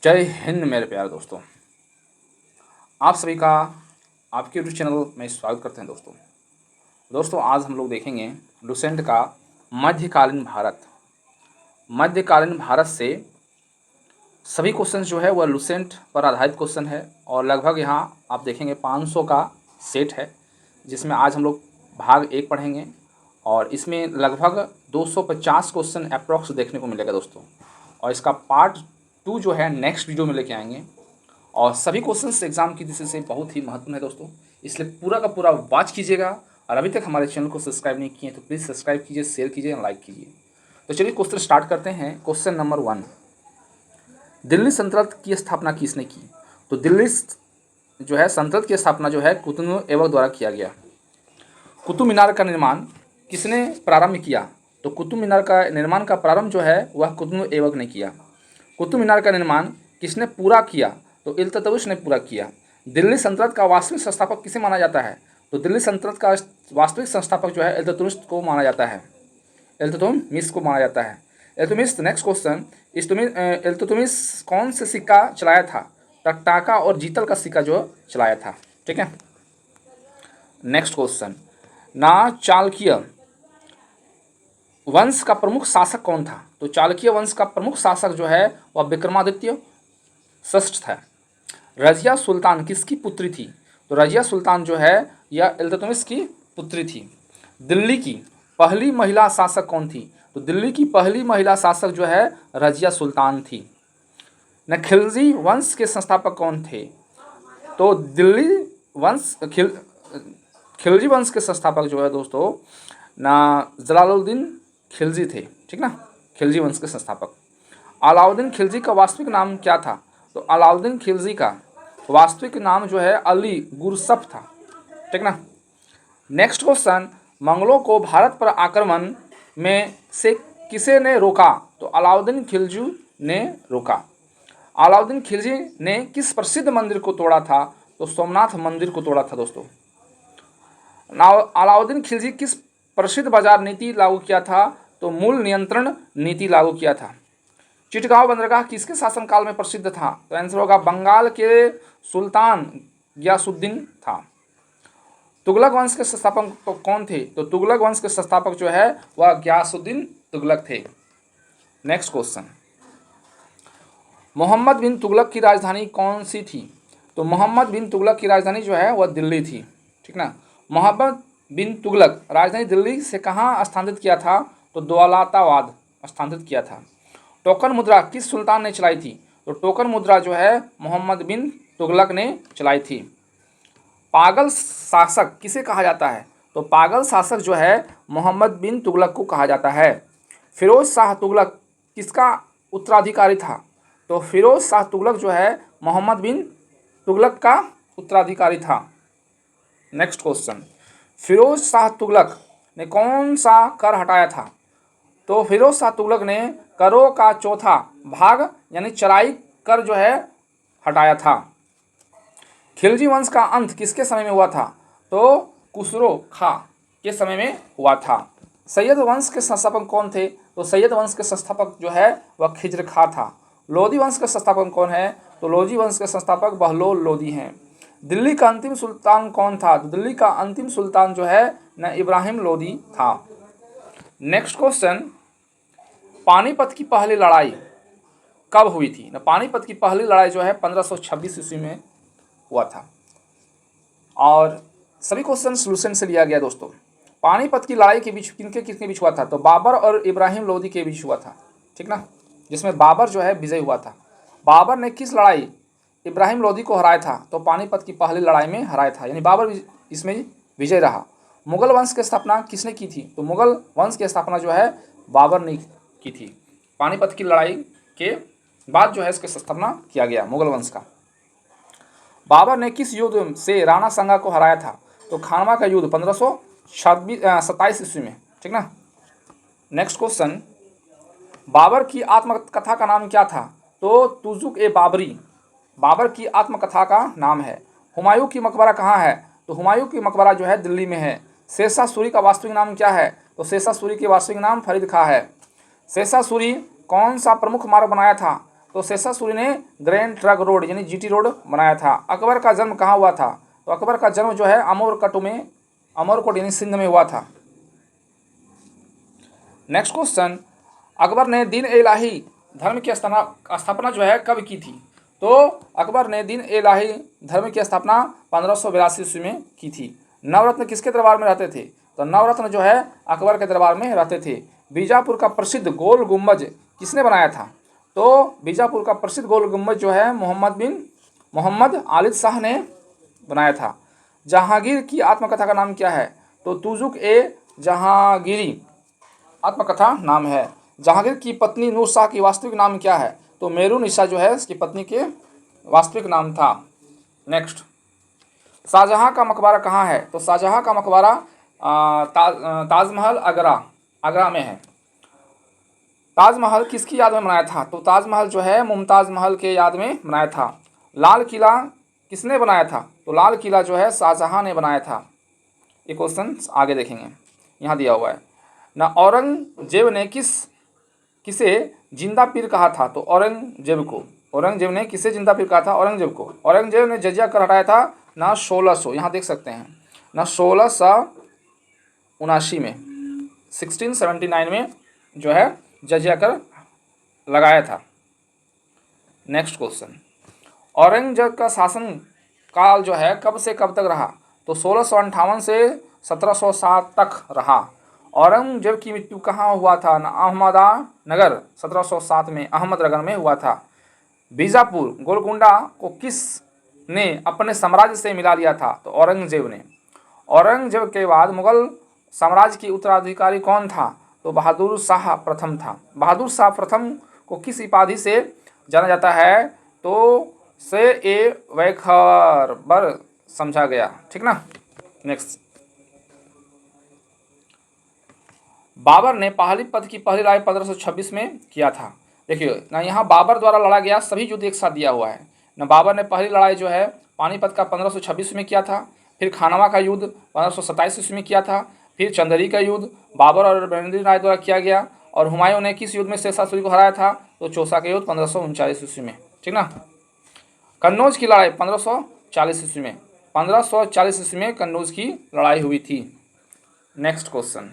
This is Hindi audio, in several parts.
जय हिंद मेरे प्यारे दोस्तों। आप सभी का आपके यूट्यूब चैनल में स्वागत करते हैं दोस्तों। आज हम लोग देखेंगे लुसेंट का मध्यकालीन भारत से सभी क्वेश्चन जो है वह लुसेंट पर आधारित क्वेश्चन है और लगभग यहाँ आप देखेंगे 500 का सेट है, जिसमें आज हम लोग भाग 1 पढ़ेंगे और इसमें लगभग 250 क्वेश्चन अप्रॉक्स देखने को मिलेगा दोस्तों। और इसका पार्ट 2 जो है नेक्स्ट वीडियो में लेके आएंगे और सभी क्वेश्चंस एग्जाम की दृष्टि से बहुत ही महत्वपूर्ण है दोस्तों, इसलिए पूरा का पूरा वॉच कीजिएगा। और अभी तक हमारे चैनल को सब्सक्राइब नहीं किए तो प्लीज़ सब्सक्राइब कीजिए, शेयर कीजिए और लाइक कीजिए। तो चलिए क्वेश्चन स्टार्ट करते हैं। क्वेश्चन नंबर 1, दिल्ली सल्तनत की स्थापना किसने की? तो दिल्ली जो है सल्तनत की स्थापना जो है कुतुब ऐबक द्वारा किया गया। कुतुब मीनार का निर्माण किसने प्रारंभ किया? तो कुतुब मीनार का निर्माण का प्रारंभ जो है वह कुतुब ऐबक ने किया। कुतुब मीनार का निर्माण किसने पूरा किया? तो इल्तुतमिश ने पूरा किया। दिल्ली सल्तनत का वास्तविक संस्थापक किसे माना जाता है? तो दिल्ली सल्तनत का वास्तविक संस्थापक जो है इल्तुतमिश को माना जाता है। इल्तुतमिश नेक्स्ट क्वेश्चन, इल्तुतमिश कौन से सिक्का चलाया था? टकटाका और जीतल का सिक्का जो चलाया था। ठीक है। नेक्स्ट क्वेश्चन, ना चालुक्य वंश का प्रमुख शासक कौन था? तो चालुक्य वंश का प्रमुख शासक जो है वह विक्रमादित्य षष्ठ था। रजिया सुल्तान किसकी पुत्री थी? तो रजिया सुल्तान जो है यह इल्तुतमिश की पुत्री थी। दिल्ली की पहली महिला शासक कौन थी? तो दिल्ली की पहली महिला शासक जो है रजिया सुल्तान थी। न खिलजी वंश के संस्थापक कौन थे? तो दिल्ली वंश खिलजी वंश के संस्थापक जो है दोस्तों ना जलालुद्दीन खिलजी थे। ठीक ना, खिलजी वंश के संस्थापक। अलाउद्दीन खिलजी का वास्तविक नाम क्या था? तो अलाउद्दीन खिलजी का वास्तविक नाम जो है अली गुरसफ था। ठीक ना। नेक्स्ट क्वेश्चन, मंगलों को भारत पर आक्रमण में से किसे ने रोका? तो अलाउद्दीन खिलजी ने रोका। अलाउद्दीन खिलजी ने किस प्रसिद्ध मंदिर को तोड़ा था? तो सोमनाथ मंदिर को तोड़ा था दोस्तों। अलाउद्दीन खिलजी किस प्रसिद्ध बाजार नीति लागू किया था? तो मूल नियंत्रण नीति लागू किया था। चिटगांव बंदरगाह किसके शासनकाल में प्रसिद्ध था? तो आंसर होगा बंगाल के सुल्तान गियासुद्दीन था। तुगलक वंश के संस्थापक तो कौन थे? तो तुगलक वंश के संस्थापक जो है वह गियासुद्दीन तुगलक थे। नेक्स्ट क्वेश्चन, मोहम्मद बिन तुगलक की राजधानी कौन सी थी? तो मोहम्मद बिन तुगलक की राजधानी जो है वह दिल्ली थी। ठीक ना। मोहम्मद बिन तुगलक राजधानी दिल्ली से कहाँ स्थानांतरित किया था? तो दौलताबाद स्थानांतरित किया था। टोकन मुद्रा किस सुल्तान ने चलाई थी? तो टोकन मुद्रा जो है मोहम्मद बिन तुगलक ने चलाई थी। पागल शासक किसे कहा जाता है? तो पागल शासक जो है मोहम्मद बिन तुगलक को कहा जाता है। फिरोज शाह तुगलक किसका उत्तराधिकारी था? तो फिरोज शाह तुगलक जो है मोहम्मद बिन तुगलक का उत्तराधिकारी था। नेक्स्ट क्वेश्चन, फिरोज शाह तुगलक ने कौन सा कर हटाया था? तो फिरोज शाह तुगलक ने करों का चौथा भाग यानी चराई कर जो है हटाया था। खिलजी वंश का अंत किसके समय में हुआ था? तो खुसरो खां के समय में हुआ था। सैयद वंश के संस्थापक कौन थे? तो सैयद वंश के संस्थापक जो है वह खिज्र खां था। लोधी वंश के संस्थापक कौन है? तो लोधी वंश के संस्थापक बहलोल लोधी हैं। दिल्ली का अंतिम सुल्तान कौन था? तो दिल्ली का अंतिम सुल्तान जो है न इब्राहिम लोधी था। नेक्स्ट क्वेश्चन, पानीपत की पहली लड़ाई कब हुई थी? न पानीपत की पहली लड़ाई जो है 1526 ईस्वी में हुआ था। और सभी क्वेश्चन सॉल्यूशन से लिया गया दोस्तों। पानीपत की लड़ाई के बीच किसके बीच हुआ था? तो बाबर और इब्राहिम लोदी के बीच हुआ था। ठीक ना, जिसमें बाबर जो है विजय हुआ था। बाबर ने किस लड़ाई इब्राहिम लोदी को हराया था? तो पानीपत की पहली लड़ाई में हराया था, यानी बाबर इसमें विजय रहा। मुगल वंश की स्थापना किसने की थी? तो मुगल वंश की स्थापना जो है बाबर ने की थी। पानीपत की लड़ाई के बाद जो है इसकी स्थापना किया गया मुगल वंश का। बाबर ने किस युद्ध से राणा सांगा को हराया था? तो खानवा का युद्ध 1527 ईस्वी में। ठीक ना। नेक्स्ट क्वेश्चन, बाबर की आत्मकथा का नाम क्या था? तो तुजुक ए बाबरी बाबर की आत्मकथा का नाम है। हुमायूं की मकबरा कहाँ है? तो हुमायूं की मकबरा जो है दिल्ली में है। शेरशाह सूरी का वास्तविक नाम क्या है? तो शेरशाह सूरी के वास्तविक नाम फरीद खां है। शेरशाह सूरी कौन सा प्रमुख मार्ग बनाया था? तो शेषा सूरी ने ग्रैंड ट्रंक रोड यानी जीटी रोड बनाया था। अकबर का जन्म कहाँ हुआ था? तो अकबर का जन्म जो है अमरकोट यानी सिंध में हुआ था। नेक्स्ट क्वेश्चन, अकबर ने दीन ए इलाही धर्म की स्थापना जो है कब की थी? तो अकबर ने दीन ए इलाही धर्म की स्थापना 1582 ईस्वी में की थी। नवरत्न किसके दरबार में रहते थे? तो नवरत्न जो है अकबर के दरबार में रहते थे। बीजापुर का प्रसिद्ध गोल गुम्बज किसने बनाया था? तो बीजापुर का प्रसिद्ध गोल गुम्बज जो है मोहम्मद आलिद शाह ने बनाया था। जहांगीर की आत्मकथा का नाम क्या है? तो तुजुक ए जहांगीरी आत्मकथा नाम है। जहांगीर की पत्नी नूर शाह की वास्तविक नाम क्या है? तो मेरुनिसा जो है इसकी पत्नी के वास्तविक नाम था। नेक्स्ट, शाहजहां का मकबरा कहाँ है? तो शाहजहां का मकबरा ताजमहल आगरा में है। ताजमहल किसकी याद में बनाया था? तो ताजमहल जो है मुमताज महल के याद में बनाया था। लाल किला किसने बनाया था? तो लाल किला जो है शाहजहां ने बनाया था। ये क्वेश्चन आगे देखेंगे, यहाँ दिया हुआ है ना। औरंगजेब ने किसे जिंदा पीर कहा था? तो औरंगजेब ने किसे जिंदा पीर कहा था? औरंगजेब को। औरंगजेब ने जजिया कर हटाया था ना 1600, यहाँ देख सकते हैं ना 1679 में, 1679 में जो है जजिया कर लगाया था। नेक्स्ट क्वेश्चन, औरंगजेब का शासन काल जो है कब से कब तक रहा? तो 1658 से 1707 तक रहा। औरंगजेब की मृत्यु कहाँ हुआ था? अहमदनगर 1707 में अहमदनगर में हुआ था। बीजापुर गोलकुंडा को किस ने अपने साम्राज्य से मिला लिया था? तो औरंगजेब ने। औरंगजेब के बाद मुगल साम्राज्य की उत्तराधिकारी कौन था? तो बहादुर शाह प्रथम था। बहादुर शाह प्रथम को किस उपाधि से जाना जाता है? तो से ए वैखबर समझा गया, ठीक ना। नेक्स्ट, बाबर ने पानीपत की पहली लड़ाई 1526 में किया था। देखिए ना, यहाँ बाबर द्वारा लड़ा गया सभी युद्ध एक साथ दिया हुआ है ना। बाबर ने पहली लड़ाई जो है पानीपत का 1526 में किया था। फिर खानवा का युद्ध 1527 ईस्वी में किया था। फिर चंदेरी का युद्ध बाबर और बेनंदी राय द्वारा किया गया। और हुमायूं ने किस युद्ध में शेरशाह सूरी को हराया था? तो चौसा का युद्ध 1539 ईस्वी में, ठीक ना। कन्नौज की लड़ाई 1540 ईस्वी में, 1540 ईस्वी में कन्नौज की लड़ाई हुई थी। नेक्स्ट क्वेश्चन,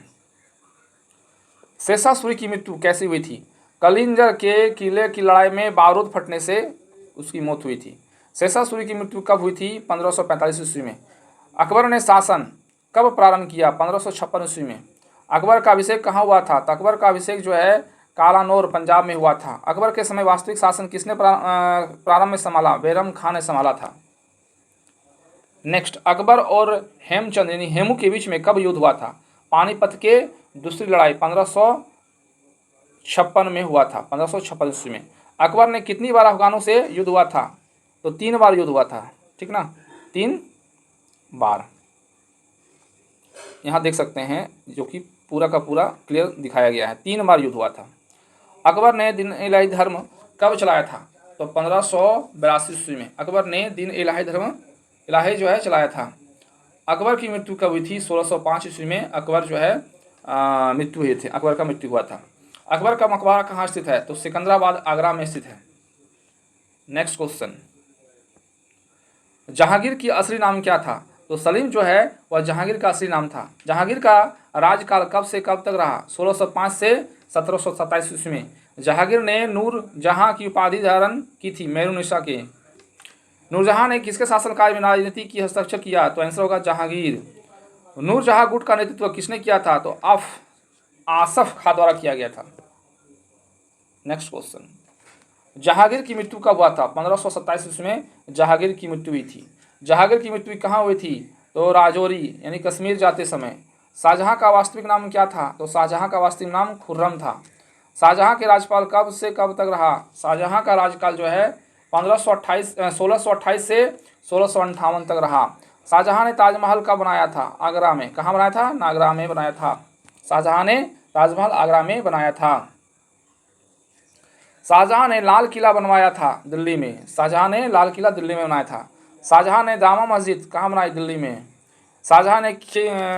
शेरशाह सूरी की मृत्यु कैसे हुई थी? कलिंजर के किले की लड़ाई में बारूद फटने से उसकी मौत हुई थी। शेरशाह सूरी की मृत्यु कब हुई थी? 1545 ईस्वी में। अकबर ने शासन कब प्रारंभ किया? 1556 ईस्वी में। अकबर का अभिषेक कहाँ हुआ था? तो अकबर का अभिषेक जो है कालानौर पंजाब में हुआ था। अकबर के समय वास्तविक शासन किसने प्रारंभ में संभाला? बैरम खान ने संभाला था। नेक्स्ट, अकबर और हेमचंद यानी हेमू के बीच में कब युद्ध हुआ था? पानीपत के दूसरी लड़ाई 1556 में हुआ था, 1556 ईस्वी में। अकबर ने कितनी बार अफगानों से युद्ध हुआ था? तो 3 बार युद्ध हुआ था, ठीक ना, 3 बार। यहाँ देख सकते हैं जो कि पूरा का पूरा क्लियर दिखाया गया है, 3 बार युद्ध हुआ था। अकबर ने दीन इलाही धर्म कब चलाया था? तो 1582 ईस्वी में अकबर ने दीन इलाही जो है चलाया था। अकबर की मृत्यु कब हुई थी? 1605 ईस्वी में अकबर जो है मृत्यु हुई थी, अकबर का मृत्यु हुआ था। अकबर का मकबरा कहाँ स्थित है? तो सिकंदराबाद आगरा में स्थित है। नेक्स्ट क्वेश्चन, जहांगीर की असली नाम क्या था? तो सलीम जो है वह जहांगीर का असली नाम था। जहांगीर का राजकाल कब से कब तक रहा? 1605 से 1727 ईस्वी में। जहांगीर ने नूर जहां की उपाधि धारण की थी मेरुनिसा के। नूरजहां ने किसके शासनकाल में राजनीति की हस्तक्षेप किया? तो आंसर होगा जहांगीर। नूरजहां गुट का नेतृत्व किसने किया था? तो आसफ खां द्वारा किया गया था। नेक्स्ट क्वेश्चन, जहांगीर की मृत्यु कब हुआ था? 1527 ईस्वी में जहांगीर की मृत्यु हुई थी। जहांगीर की मृत्यु कहाँ हुई थी? तो राजौरी यानी कश्मीर जाते समय। शाहजहां का वास्तविक नाम क्या था? तो शाहजहां का वास्तविक नाम खुर्रम था। शाहजहां के राज्यपाल कब से कब तक रहा? शाहजहां का राज्यकाल जो है 1628 से 1658 तक रहा। शाहजहां ने ताजमहल कब बनाया था? आगरा में। कहाँ बनाया था? आगरा में बनाया था। शाहजहां ने ताजमहल आगरा में बनाया था। शाहजहां ने लाल किला बनवाया था दिल्ली में। शाहजहां ने लाल किला दिल्ली में बनाया था। शाहजहां ने जामा मस्जिद कहाँ बनाई? दिल्ली में। शाहजहां ने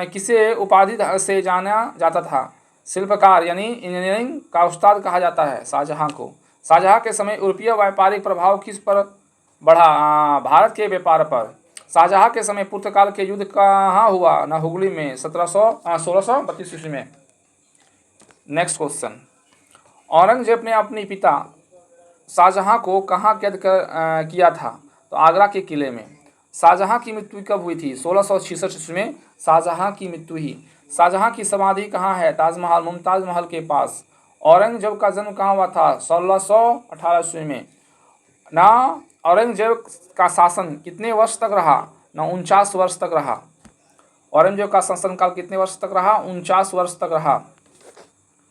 किसे उपाधि से जाना जाता था? शिल्पकार यानी इंजीनियरिंग का उस्ताद कहा जाता है शाहजहां को। शाहजहाँ के समय यूरोपीय व्यापारिक प्रभाव किस पर बढ़ा? भारत के व्यापार पर। शाहजहाँ के समय पुर्तगाल के युद्ध कहाँ हुआ? ना हुगली में 1632 ईस्वी में। नेक्स्ट क्वेश्चन, औरंगजेब ने अपने पिता शाहजहाँ को कहाँ कैद किया था? तो आगरा के किले में। शाहजहाँ की मृत्यु कब हुई थी? 1666 ईस्वी में शाहजहाँ की मृत्यु हुई। शाहजहाँ की समाधि कहाँ है? ताजमहल, मुमताज महल के पास। औरंगजेब का जन्म कहाँ हुआ था? 1618 ईस्वी में। ना औरंगजेब का शासन कितने वर्ष तक रहा? ना 49 वर्ष तक रहा। औरंगजेब का शासनकाल कितने वर्ष तक रहा? 49 वर्ष तक रहा।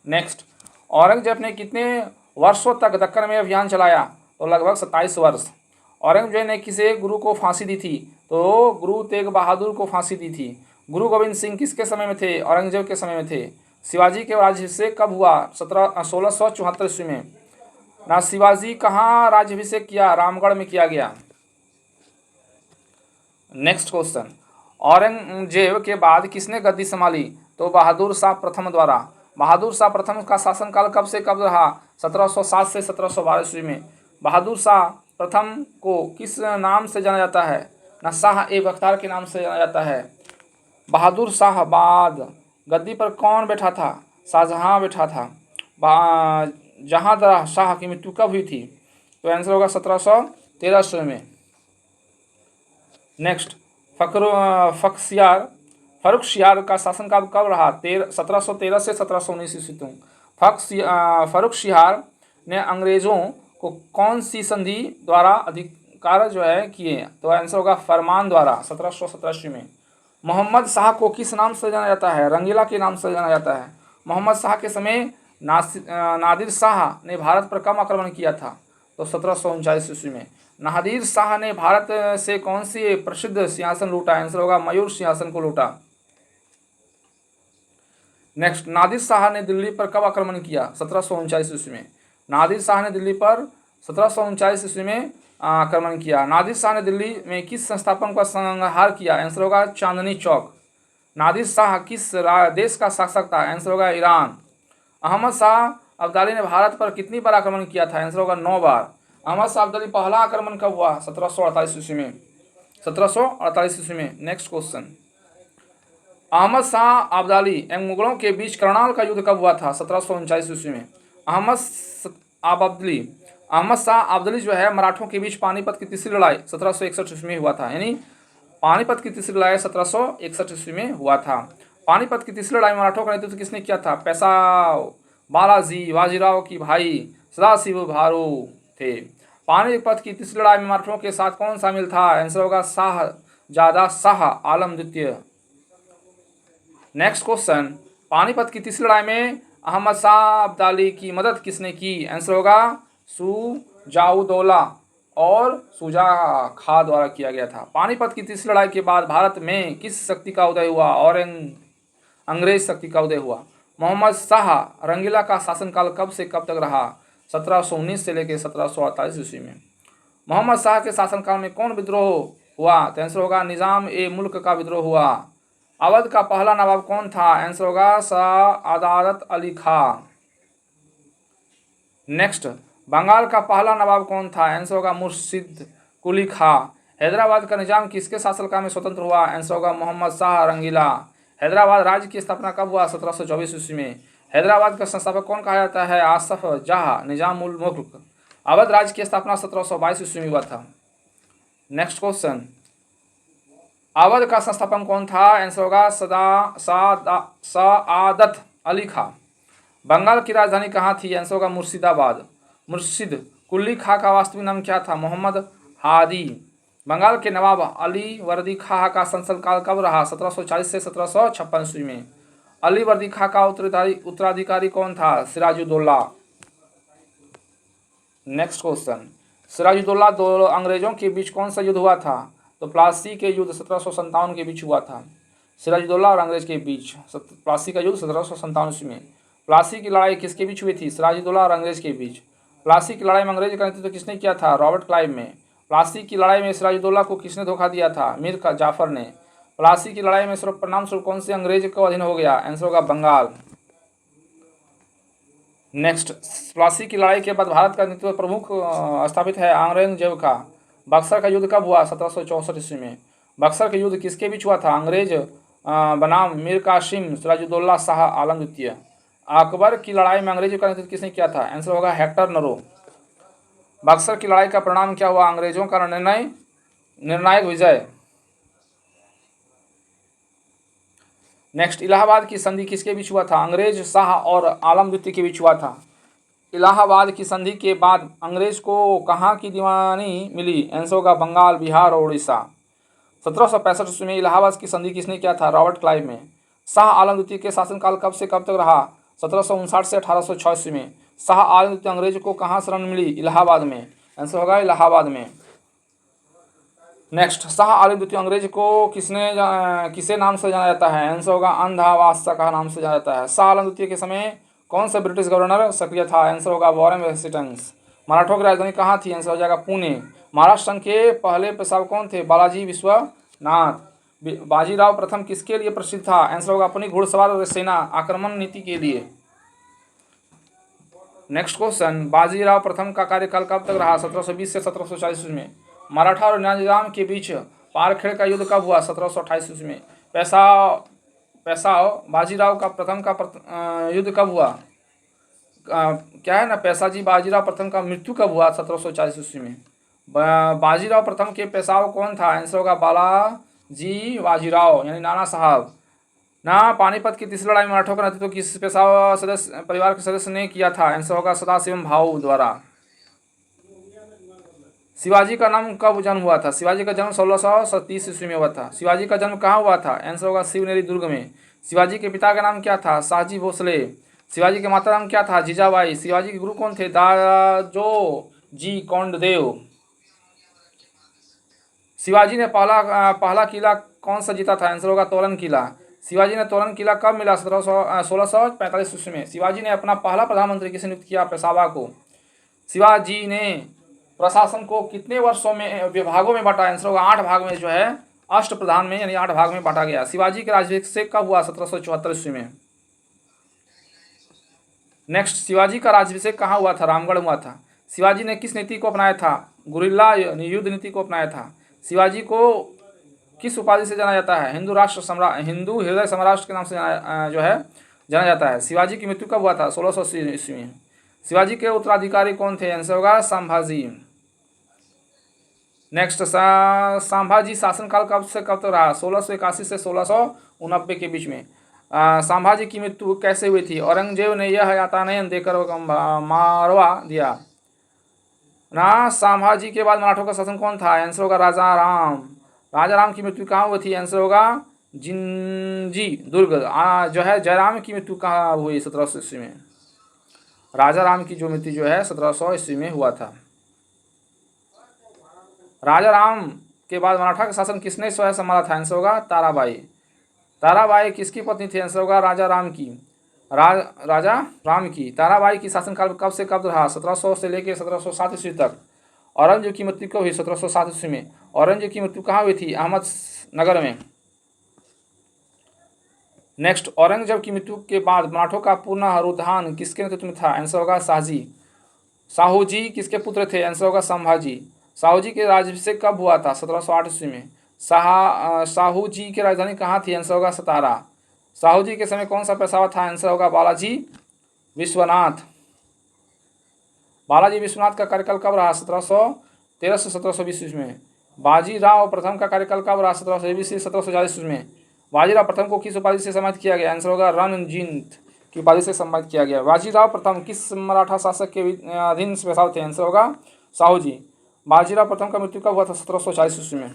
नेक्स्ट, औरंगजेब ने कितने वर्षों तक दक्कन में अभियान चलाया? तो लगभग 27 वर्ष। औरंगजेब ने किसे गुरु को फांसी दी थी? तो गुरु तेग बहादुर को फांसी दी थी। गुरु गोविंद सिंह किसके समय में थे? औरंगजेब के समय में थे। शिवाजी के राज्याभिषेक कब हुआ? 1674 ईस्वी में। ना शिवाजी कहाँ राज्याभिषेक किया? रामगढ़ में किया गया। नेक्स्ट क्वेश्चन, औरंगजेब के बाद किसने गद्दी संभाली? तो बहादुर शाह प्रथम द्वारा। बहादुर शाह प्रथम का शासनकाल कब से कब रहा? 1707 से 1712 ईस्वी में। बहादुर शाह प्रथम को किस नाम से जाना जाता है? ना शाह ए बख्तियार के नाम से जाना जाता है। बहादुर शाह बाद गद्दी पर कौन बैठा था? शाहजहाँ बैठा था। जहाँ शाह की मृत्यु कब हुई थी? तो आंसर होगा 1713 ईस्वी में। नेक्स्ट, फर्रुखसियार का शासनकाल कब रहा? 1713 से 1719 ईस्वी तक। फर्रुखसियार ने अंग्रेजों को कौन सी संधि द्वारा अधिकार किए? तो आंसर होगा फरमान द्वारा, 1717 ईस्वी में। मोहम्मद शाह को किस नाम से जाना जाता है? रंगीला के नाम से जाना जाता है। मोहम्मद शाह के समय नादिर शाह ने भारत पर कब आक्रमण किया था? तो 1739 ईस्वी में। नादिर शाह ने भारत से कौन सी प्रसिद्ध सिंहासन लूटा? आंसर होगा मयूर सिंहासन को लूटा। नेक्स्ट, नादिर शाह ने दिल्ली पर कब आक्रमण किया? 1739 ईस्वी में। नादिर शाह ने दिल्ली पर 1739 ईस्वी में आक्रमण किया। नादिर शाह ने दिल्ली में किस संस्थापन का संहार किया? आंसर होगा चांदनी चौक। नादिर शाह किस देश का शासक था? आंसर होगा ईरान। अहमद शाह अब्दाली ने भारत पर कितनी बार आक्रमण किया था? आंसर होगा 9 बार। अहमद शाह अब्दाली पहला आक्रमण कब हुआ? 1748 ईस्वी में। 1748 ईस्वी में। नेक्स्ट क्वेश्चन, अहमद शाह अब्दाली एवं मुगलों के बीच करनाल का युद्ध कब हुआ था? 1739 ईस्वी में। अहमद शाह अब्दाली मराठों के बीच पानीपत की तीसरी लड़ाई 1761 ईस्वी में हुआ था। यानी पानीपत की तीसरी लड़ाई 1761 ईस्वी में हुआ था। पानीपत की तीसरी लड़ाई में मराठों का नेतृत्व किसने किया था? पेशवा बालाजी बाजीराव की भाई सदाशिव भारू थे। पानीपत की तीसरी लड़ाई में मराठों के साथ कौन शामिल था? आंसर होगा शाहजादा शाह आलम द्वितीय। नेक्स्ट क्वेश्चन, पानीपत की तीसरी लड़ाई में अहमद शाह अब्दाली की मदद किसने की? आंसर होगा सुजाउद्दौला और शुजा खां द्वारा किया गया था। पानीपत की तीसरी लड़ाई के बाद भारत में किस शक्ति का उदय हुआ? और अंग्रेज शक्ति का उदय हुआ। मोहम्मद शाह रंगीला का शासनकाल कब से कब तक रहा? 1719 से लेकर 1748 ईस्वी में। मोहम्मद शाह के शासनकाल में कौन विद्रोह हुआ? तो आंसर होगा निजाम ए मुल्क का विद्रोह हुआ। अवध का पहला नवाब कौन था? आंसर होगा सआदत अली खां। नेक्स्ट, बंगाल का पहला नवाब कौन था? आंसर होगा मुर्शिद कुली खां। हैदराबाद का निजाम किसके शासनकाल में स्वतंत्र हुआ? आंसर होगा मोहम्मद शाह रंगीला। हैदराबाद राज्य की स्थापना कब हुआ? 1724 ईस्वी में। हैदराबाद का संस्थापक कौन कहा जाता है? आसफ जाह निजाम उल मुल्क। अवध राज्य की स्थापना 1722 ईस्वी में हुआ था। नेक्स्ट क्वेश्चन, अवध का संस्थापक कौन था? आंसर होगा सआदत अली खां। बंगाल की राजधानी कहाँ थी? आंसर होगा मुर्शिदाबाद। मुर्शिद कुली खां का वास्तविक नाम क्या था? मोहम्मद हादी। बंगाल के नवाब अली वर्दी खां का शासनकाल कब रहा? 1740 से 1756 ईस्वी में। अली वर्दी खां का उत्तराधिकारी कौन था? सिराजुद्दौला। नेक्स्ट क्वेश्चन, सिराजुद्दौला दो अंग्रेजों के बीच कौन सा युद्ध हुआ था? तो प्लासी के युद्ध 1757 के बीच हुआ था। सिराजुद्दौला और अंग्रेज के बीच प्लासी का युद्ध 1757 ईस्वी में। प्लासी की लड़ाई किसके बीच हुई थी? सिराजुद्दौला और अंग्रेज के बीच। प्लासी की लड़ाई में अंग्रेज का नेतृत्व किसने किया था? रॉबर्ट क्लाइव में। प्लासी की लड़ाई में सिराजुद्दौला को किसने धोखा दिया था? मीर जाफर ने। प्लासी की लड़ाई में परिणाम स्वरूप कौन से अंग्रेज को अधीन हो गया? आंसर होगा बंगाल। नेक्स्ट, प्लासी की लड़ाई के बाद भारत का नेतृत्व प्रमुख स्थापित है औरंगजेब का। बक्सर का युद्ध कब हुआ? 1764 ईस्वी में। बक्सर का युद्ध किसके बीच हुआ था? अंग्रेज बनाम मीर कासिम सिराजुद्दौला शाह आलम द्वितीय। अकबर की लड़ाई में अंग्रेजों का नेतृत्व किसने किया था? आंसर होगा हेक्टर नरो। बक्सर की लड़ाई का परिणाम क्या हुआ? अंग्रेजों का निर्णायक विजय। नेक्स्ट, इलाहाबाद की संधि किसके बीच हुआ था? अंग्रेज शाह और आलम द्वितीय के बीच हुआ था। इलाहाबाद की संधि के बाद अंग्रेज को कहाँ की दीवानी मिली? आंसर होगा बंगाल, बिहार और उड़ीसा। 1765 ईस्वी में इलाहाबाद की संधि किसने किया था? रॉबर्ट क्लाइव में। शाह आलम द्वितीय के शासनकाल कब से कब तक रहा? 1759 से 1806 ईस्वी में। शाह आलम द्वितीय अंग्रेज को कहाँ शरण मिली? इलाहाबाद में। आंसर होगा इलाहाबाद में। नेक्स्ट, शाह आलम द्वितीय अंग्रेज को किसे नाम से जाना जाता है? आंसर होगा अंधा बादशाह का नाम से जाना जाता है। शाह आलम द्वितीय के समय कौन सा ब्रिटिश गवर्नर सक्रिय था? आंसर होगा वॉरेन हेस्टिंग्स। मराठों की राजधानी कहाँ थी? आंसर हो जाएगा पुणे। महाराष्ट्र संघ के पहले पेशवा कौन थे? बालाजी विश्वनाथ। बाजीराव प्रथम किसके लिए प्रसिद्ध था? आंसर होगा अपनी घुड़सवार सेना आक्रमण नीति के लिए। नेक्स्ट क्वेश्चन, बाजीराव प्रथम का कार्यकाल कब तक रहा? 1720 से 1740 में। मराठा और निजाम के बीच पारखेड़ का युद्ध कब हुआ? 1728 में। पेशाव बाजीराव का प्रथम का युद्ध कब हुआ? क्या है ना, पेशाजी बाजीराव प्रथम का मृत्यु कब हुआ? 1740 ईस्वी में। बाजीराव प्रथम के पेशाव कौन था? आंसर होगा बालाजी बाजीराव यानी नाना साहब। ना पानीपत की तीसरी लड़ाई में मराठों का नेतृत्व किस पेशवा सदस्य परिवार के सदस्य ने किया था? आंसर होगा सदाशिवम भाऊ द्वारा। शिवाजी का नाम कब जन्म हुआ था? शिवाजी का जन्म 1630 ईस्वी में हुआ था। शिवाजी का जन्म कहाँ हुआ था? आंसर होगा शिवनेरी दुर्ग में। शिवाजी के पिता का नाम क्या था? शाहजी भोसले। शिवाजी के माता नाम क्या था? जीजाबाई। शिवाजी के गुरु कौन थे? दाजो जी कोंडदेव। शिवाजी ने पहला किला कौन सा जीता था? आंसर होगा तोरण किला। शिवाजी ने तोरण किला कब मिला? 1645 ईस्वी में। शिवाजी ने अपना पहला प्रधानमंत्री किसे नियुक्त किया? पेशवा को। शिवाजी ने प्रशासन को कितने वर्षों में विभागों में बांटा? आंसर होगा 8 भाग में जो है अष्ट प्रधान में यानी 8 भाग में बांटा गया। शिवाजी के राज्याभिषेक कब हुआ? 1774 ईस्वी में। नेक्स्ट, शिवाजी का राज्याभिषेक कहाँ हुआ था? रामगढ़ हुआ था। शिवाजी ने किस नीति को अपनाया था? गुरिल्ला युद्ध नीति को अपनाया था। शिवाजी को किस उपाधि से जाना जाता है? हिंदू हृदय सम्राट के नाम से जाना जाता है। शिवाजी की मृत्यु कब हुआ था? 1680 ईस्वी में। शिवाजी के उत्तराधिकारी कौन थे? आंसर होगा संभाजी। नेक्स्ट, संभाजी शासनकाल कब से कब तक रहा? 1681 से 1689 के बीच में। संभाजी की मृत्यु कैसे हुई थी? औरंगजेब ने यह यातनाएं देकर मारवा दिया ना। संभाजी के बाद मराठों का शासन कौन था? आंसर होगा राजा राम। राजा राम की मृत्यु कहाँ हुई थी? आंसर होगा जिंजी दुर्ग। जो है जयराम की मृत्यु कहाँ हुई? 1700 ईस्वी में। राजा राम की जो मृत्यु जो है 1700 ईस्वी में हुआ था। राजा राम के बाद मराठा का शासन किसने स्वयं संभाला था? आंसर होगा ताराबाई। ताराबाई किसकी पत्नी थी? आंसर होगा राजा राम की। राजा राम की। ताराबाई की शासनकाल कब से कब रहा? 1700 से लेकर 1707 ईस्वी तक। औरंगजेब की मृत्यु कब हुई? 1707 ईस्वी में। औरंगजेब की मृत्यु कहाँ हुई थी? अहमदनगर में। नेक्स्ट, औरंगजेब की मृत्यु के बाद मराठों का पुनरुत्थान किसके नेतृत्व में था? आंसर होगा शाहजी। साहूजी किसके पुत्र थे? आंसर होगा संभाजी। साहूजी के राज्याभिषेक कब हुआ था? 1708 ईस्वी में। साहूजी की राजधानी कहाँ थी? आंसर होगा सतारा। साहूजी के समय कौन सा पेशवा था? आंसर होगा बालाजी विश्वनाथ। बालाजी विश्वनाथ का कार्यकाल कब रहा? 1713 से 1720 ईस्वी में। बाजीराव प्रथम का कार्यकाल कब रहा? 1720 से 1740 ईस्वी में। बाजीराव प्रथम को किस उपाधि से सम्मानित किया गया? आंसर होगा रणजीत की उपाधि से सम्मानित किया गया। बाजीराव प्रथम किस मराठा शासक के अधीन पेशवा थे? आंसर होगा साहूजी। बाजीराव प्रथम का मृत्यु कब हुआ था? 1740 ईस्वी में।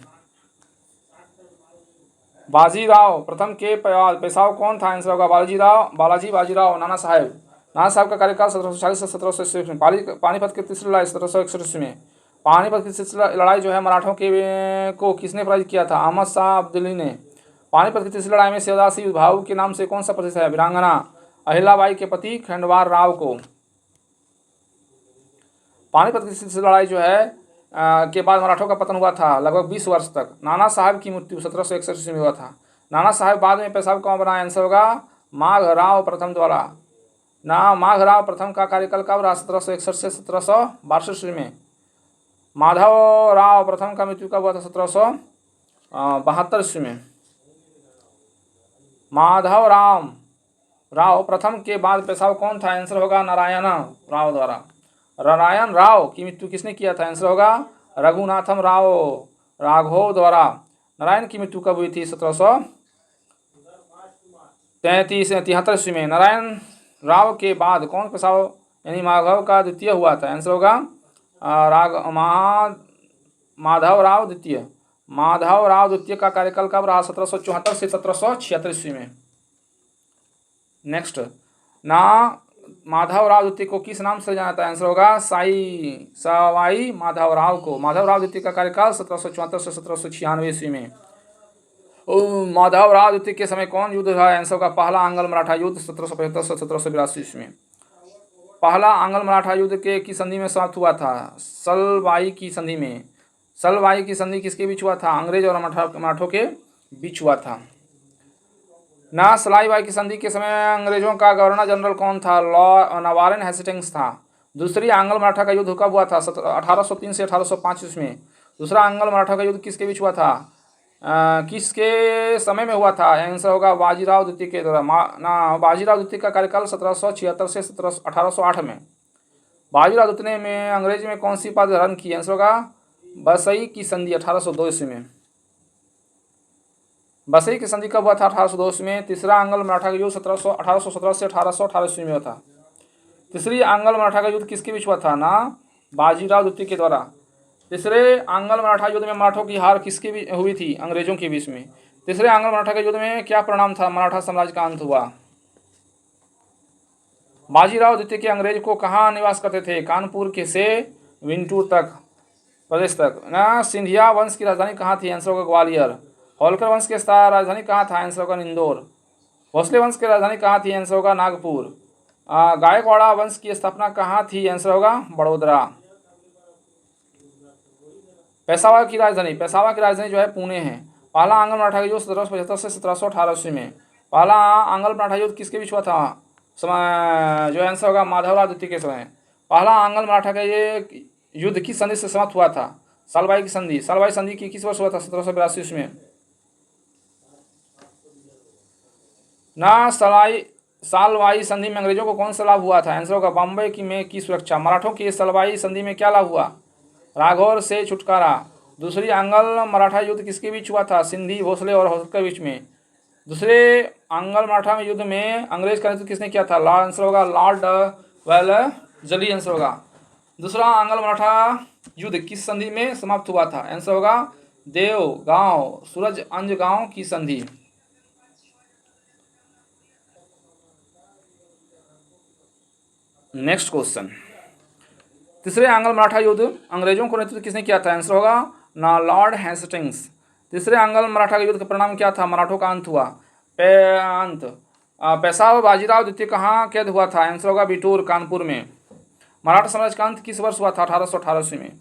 बाजीराव प्रथम के पेशवा कौन था? आंसर होगा बालाजी बाजीराव नाना साहब। नाना साहब का कार्यकाल 1740 से 1780 ईस्वी में। पानीपत की तीसरी लड़ाई 1761 ईस्वी में। पानीपत की तीसरी लड़ाई जो है मराठों को किसने पराजित किया था? अहमद शाह अब्दाली ने। पानीपत की तीसरी लड़ाई में शिवदासी भाऊ के नाम से कौन सा प्रसिद्ध है? वीरांगना अहिल्याबाई के पति खंडवार राव को। पानीपत की तीसरी लड़ाई जो है के बाद मराठों का पतन हुआ था लगभग 20 वर्ष तक। नाना साहब की मृत्यु 1761 ईस्वी में हुआ था। नाना साहब बाद में पेशवा कौन बना? आंसर होगा माघ राव प्रथम द्वारा। ना माघराव प्रथम का कार्यकाल कब रहा? 1761 से 1762 ईस्वी में। माधव राव प्रथम का मृत्यु कब हुआ था? 1772 ईस्वी में। माधव राव प्रथम के बाद पेशवा कौन था? आंसर होगा नारायण राव द्वारा। नारायण राव की मृत्यु किसने किया था? आंसर होगा रघुनाथम राव राघव द्वारा। नारायण की मृत्यु कब हुई थी? 1773 ईस्वी में। नारायण राव के बाद कौन पेशवा यानी माधव का द्वितीय हुआ था? आंसर होगा माधव राव द्वितीय। माधव राव द्वितीय का कार्यकाल कब रहा? 1774 से 1776 ईस्वी में। नेक्स्ट, ना माधव राव द्वितीय को किस नाम से जाना था? आंसर होगा सवाई माधव राव को। माधव राव द्वितीय का कार्यकाल 1774 से 1796 ईस्वी में। माधव राव द्वितीय के समय कौन युद्ध हुआ? आंसर होगा पहला आंग्ल मराठा युद्ध 1775 से 1782 ईस्वी में। पहला आंग्ल मराठा युद्ध के की संधि में समाप्त हुआ था? सलवाई की संधि में। सलवाई की संधि किसके बीच हुआ था? अंग्रेज और मराठों के बीच हुआ था। ना सलाईबाई की संधि के समय अंग्रेजों का गवर्नर जनरल कौन था? वारेन हेस्टिंग्स था। दूसरी आंग्ल मराठा का युद्ध कब हुआ था? 1803 से 1805 ईस्वी में। दूसरा आंग्ल मराठा का युद्ध किसके बीच हुआ था? किसके समय में हुआ था? आंसर होगा बाजीराव द्वितीय के द्वारा। बाजीराव द्वितीय का कार्यकाल 1776 से 1808 में। बाजीराव द्वितीय में अंग्रेजी में कौन सी उपाधि धारण की? आंसर होगा बसई की संधि 1802 ईस्वी में। बसई की संधि कब हुआ था? 1802 ईस्वी में। तीसरा आंग्ल मराठा का युद्ध 1817 से 1818 ईस्वी में हुआ था। तीसरी आंग्ल मराठा का युद्ध किसके बीच हुआ था? ना बाजीराव द्वितीय के द्वारा। तीसरे आंग्ल मराठा युद्ध में मराठों की हार किसके बीच हुई थी? अंग्रेजों के बीच में। तीसरे आंग्ल मराठा के युद्ध में क्या परिणाम था? मराठा साम्राज्य का अंत हुआ। बाजीराव द्वितीय के अंग्रेज को कहाँ निवास करते थे? कानपुर के से विंटूर तक प्रदेश तक। ना सिंधिया वंश की राजधानी कहाँ थी? आंसर होगा ग्वालियर। होलकर वंश की राजधानी कहाँ था? आंसर होगा इंदौर। भोसले वंश की राजधानी कहाँ थी? आंसर होगा नागपुर। गायकवाड़ा वंश की स्थापना कहाँ थी? आंसर होगा बड़ोदरा। पेशावा की राजधानी जो है पुणे है। पहला आंग्ल मराठा युद्ध 1775 से 1718 ईस्वी में। पहला आंग्ल मराठा युद्ध किसके बीच हुआ था? जो आंसर होगा माधवराव द्वितीय के समय। पहला आंग्ल मराठा का ये युद्ध किस संधि से समाप्त हुआ था? सालबाई की संधि। सालबाई संधि की किस वर्ष हुआ था? 1782 ईस्वी में। ना सालवाई संधि में अंग्रेजों को कौन सा लाभ हुआ था? आंसर होगा बम्बई की सुरक्षा। मराठों की सालवाई संधि में क्या लाभ हुआ? राघौर से छुटकारा। दूसरी आंग्ल मराठा युद्ध किसके बीच हुआ था? सिंधी भोसले और होलकर के बीच में। दूसरे आंग्ल मराठा में युद्ध में अंग्रेज का नेतृत्व किसने किया था? आंसर होगा लॉर्ड वेलजली आंसर होगा। दूसरा आंग्ल मराठा युद्ध किस संधि में समाप्त हुआ था? आंसर होगा देवगांव सूरज अंज गांव की संधि। नेक्स्ट क्वेश्चन, तीसरे आंग्ल मराठा युद्ध अंग्रेजों को नेतृत्व किसने किया था? आंसर होगा ना लॉर्ड हेस्टिंग्स। तीसरे आंग्ल मराठा युद्ध का परिणाम क्या था? मराठों का अंत हुआ। पेशवा बाजीराव द्वितीय कहाँ कैद हुआ था? आंसर होगा बिटूर कानपुर में। मराठा साम्राज्य का अंत किस वर्ष हुआ था? 1818 ईस्वी में।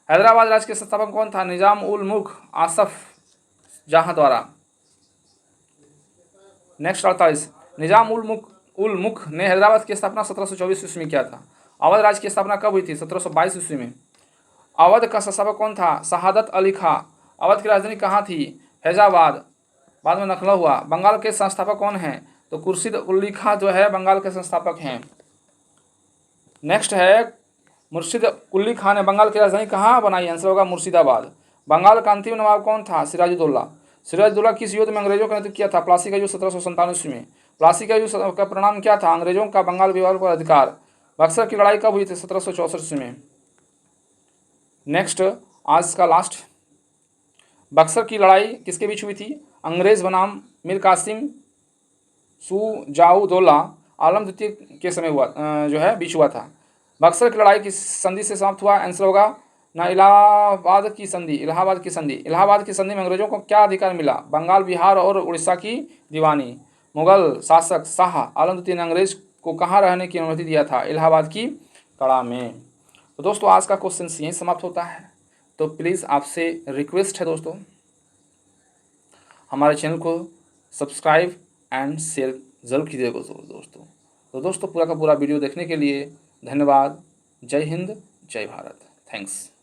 हैदराबाद राज्य के संस्थापक कौन था? निजाम उल मुल्क आसफ जहां द्वारा। नेक्स्ट 48, निजाम उल मुल्क ने हैदराबाद की स्थापना 1724 ईस्वी में किया था। अवध राज्य की स्थापना कब हुई थी? 1722 ईस्वी में। अवध का संस्थापक कौन था? शहादत अली खां। अवध की राजधानी कहाँ थी? फैजाबाद, बाद में नखला हुआ। बंगाल के संस्थापक कौन हैं? तो खुर्शीद उल्ली खां जो है बंगाल के संस्थापक हैं। नेक्स्ट है मुर्शिद कुल्ली खां ने बंगाल की राजधानी कहाँ बनाई? आंसर होगा मुर्शिदाबाद। बंगाल का अंतिम नवाब कौन था? सिराजुद्दौला। सिराजुद्दौला किस युद्ध में अंग्रेजों का नेतृत्व किया था? प्लासी का युद्ध 1797 ईस्वी में। प्लासी का युद्ध का परिणाम क्या था? अंग्रेजों का बंगाल विभाग पर अधिकार। बक्सर की लड़ाई कब हुई थी? 1764 ईस्वी में। नेक्स्ट आज का लास्ट, बक्सर की लड़ाई किसके बीच हुई थी? अंग्रेज बनाम मीर कासिम सुजाउद्दौला आलम द्वितीय के समय हुआ जो है बीच हुआ था। बक्सर की लड़ाई किस संधि से समाप्त हुआ? आंसर होगा ना इलाहाबाद की संधि। इलाहाबाद की संधि में अंग्रेजों को क्या अधिकार मिला? बंगाल, बिहार और उड़ीसा की दीवानी। मुगल शासक शाह आलम द्वितीय ने अंग्रेज को कहाँ रहने की अनुमति दिया था? इलाहाबाद की कड़ा में। तो दोस्तों आज का क्वेश्चन यहीं समाप्त होता है। तो प्लीज़ आपसे रिक्वेस्ट है दोस्तों, हमारे चैनल को सब्सक्राइब एंड शेयर जरूर कीजिएगा दोस्तों। तो दोस्तों पूरा का पूरा वीडियो देखने के लिए धन्यवाद। जय हिंद, जय भारत। थैंक्स।